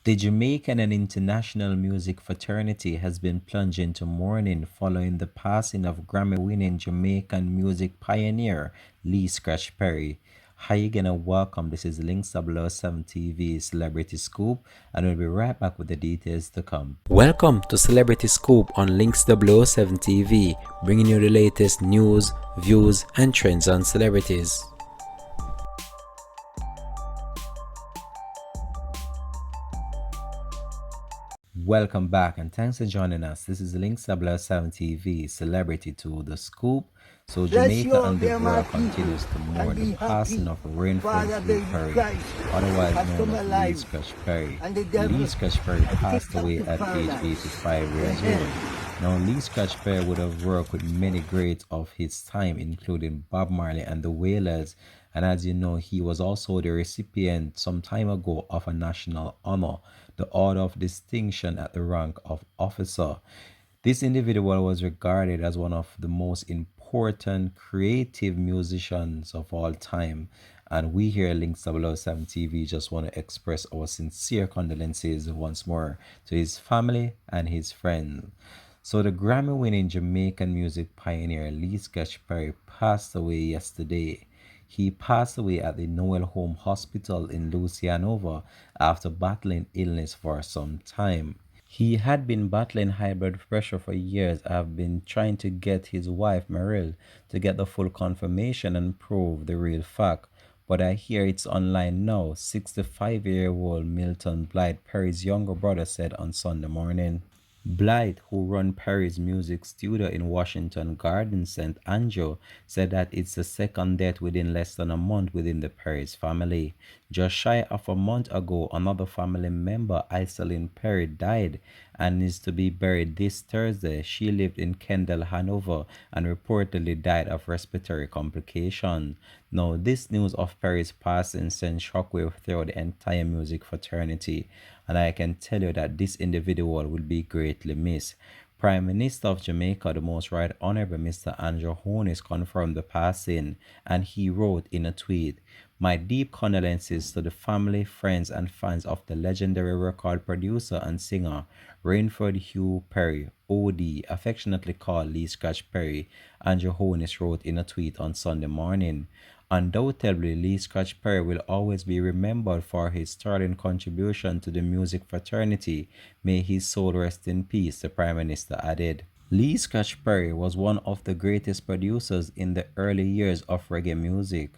The Jamaican and international music fraternity has been plunged into mourning following the passing of Grammy-winning Jamaican music pioneer Lee Scratch Perry. Hi again and welcome. This is Links 007 TV Celebrity Scoop, and we'll be right back with the details to come. Welcome to Celebrity Scoop on Links 007 TV, bringing you the latest news, views, and trends on celebrities. Welcome back and thanks for joining us. This is Link 007 TV Celebrity to the Scoop. So Bless you Jamaica out and the there, my world people, continues to and mourn the be passing happy. of Rainford Father Lee David Perry, Christ otherwise has known come as Lee alive, Scratch Perry. and the devil Lee Scratch Perry has passed kicked out away to at age paradise. 85 years Amen. old. Now, Lee Scratch Perry would have worked with many greats of his time, including Bob Marley and the Wailers. And as you know, he was also the recipient some time ago of a national honor, the Order of Distinction at the rank of officer. This individual was regarded as one of the most important creative musicians of all time. And we here at Links 007 TV just want to express our sincere condolences once more to his family and his friends. So the Grammy-winning Jamaican music pioneer Lee Scratch Perry passed away yesterday. He passed away at the Noel Home Hospital in Louisiana after battling illness for some time. He had been battling high blood pressure for years. I've been trying to get his wife, Merrill, to get the full confirmation and prove the real fact. But I hear it's online now, 65-year-old Milton Blight, Perry's younger brother, said on Sunday morning. Blight, who run Perry's music studio in Washington Garden, St. Andrew, said that it's the second death within less than a month within the Perry's family. Just shy of a month ago, another family member, Iselin Perry, died and is to be buried this Thursday. She lived in Kendall, Hanover, and reportedly died of respiratory complications. Now, this news of Perry's passing sent shockwave throughout the entire music fraternity, and I can tell you that this individual will be greatly missed. Prime Minister of Jamaica, the Most Right Honorable Mr. Andrew Holness, confirmed the passing, and he wrote in a tweet, "My deep condolences to the family, friends, and fans of the legendary record producer and singer Rainford Hugh Perry, OD, affectionately called Lee Scratch Perry," Andrew Holness wrote in a tweet on Sunday morning. Undoubtedly, Lee Scratch Perry will always be remembered for his sterling contribution to the music fraternity. May his soul rest in peace, the Prime Minister added. Lee Scratch Perry was one of the greatest producers in the early years of reggae music.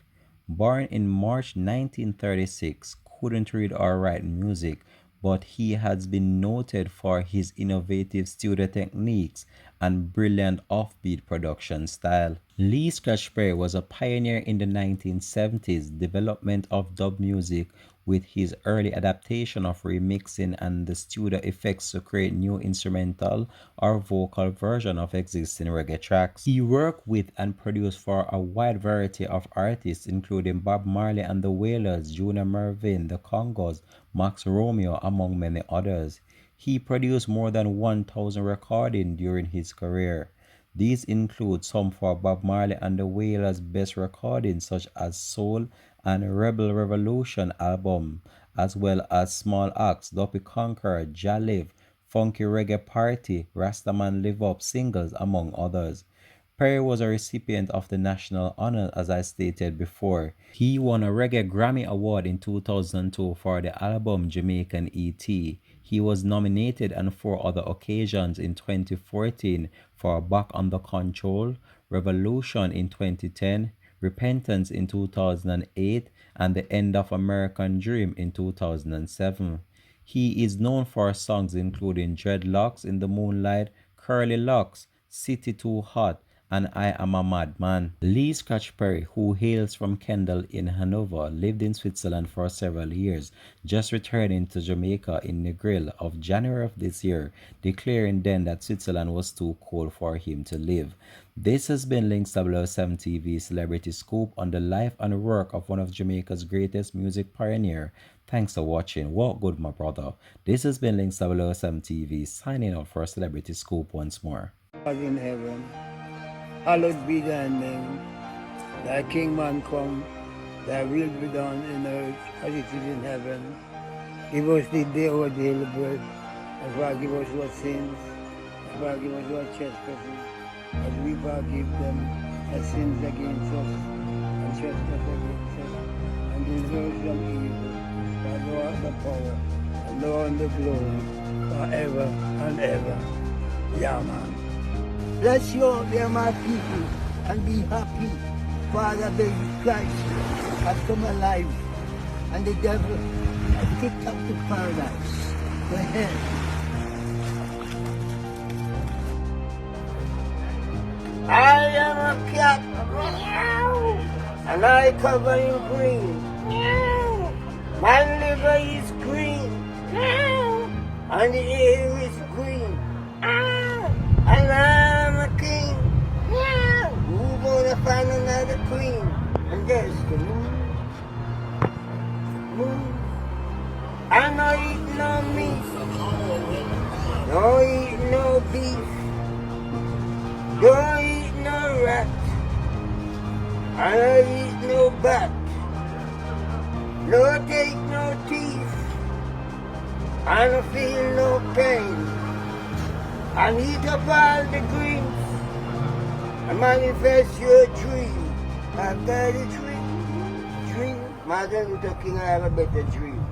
Born in March 1936, couldn't read or write music, but he has been noted for his innovative studio techniques and brilliant offbeat production style. Lee Scratch Perry was a pioneer in the 1970s development of dub music with his early adaptation of remixing and the studio effects to create new instrumental or vocal version of existing reggae tracks. He worked with and produced for a wide variety of artists including Bob Marley and the Wailers, Junior Mervyn, the Congos, Max Romeo, among many others. He produced more than 1,000 recordings during his career. These include some for Bob Marley and the Wailers' best recordings such as Soul and Rebel Revolution album, as well as small acts Duppy Conqueror, Jah Live, Funky Reggae Party, Rastaman Live Up singles, among others. Perry was a recipient of the national honor as I stated before. He won a Reggae Grammy Award in 2002 for the album Jamaican E.T. He was nominated on four other occasions in 2014 for Back Under Control, Revolution in 2010, Repentance in 2008, and The End of American Dream in 2007. He is known for songs including Dreadlocks in the Moonlight, Curly Locks, City Too Hot, and I Am a Madman. Lee Scratch Perry, who hails from Kendal in Hanover, lived in Switzerland for several years, just returning to Jamaica in Negril of January of this year, declaring then that Switzerland was too cold for him to live. This has been Links 007 TV Celebrity Scoop on the life and work of one of Jamaica's greatest music pioneer. Thanks for watching. Walk good, my brother. This has been Links 007 TV signing out for a Celebrity Scoop once more. God in heaven, hallowed be thy name. Thy kingdom come, thy will be done in earth as it is in heaven. Give us the day our daily bread, and forgive us our sins, and forgive us our trespasses, as we forgive them that sins against us, and trespass against us, and deliver us from evil. For thou art the power, and thou art the glory, forever and ever. Yeah, man. Bless you out there, my people, and be happy. Father, baby Christ has come alive, and the devil has kicked up to paradise, to hell. I am a cat, meow, and I cover in green. Meow. My liver is green, meow, and the air is green. Ah, and I'm a king. Meow. Who gonna find another queen? And there's the moon. Moon. I no eat no meat, no eat no beef, don't eat no rat, I don't eat no bat, no take no teeth, I don't feel no pain, I eat up all the greens, I manifest your dream, I've got a dream, Martin Luther King, I have a better dream.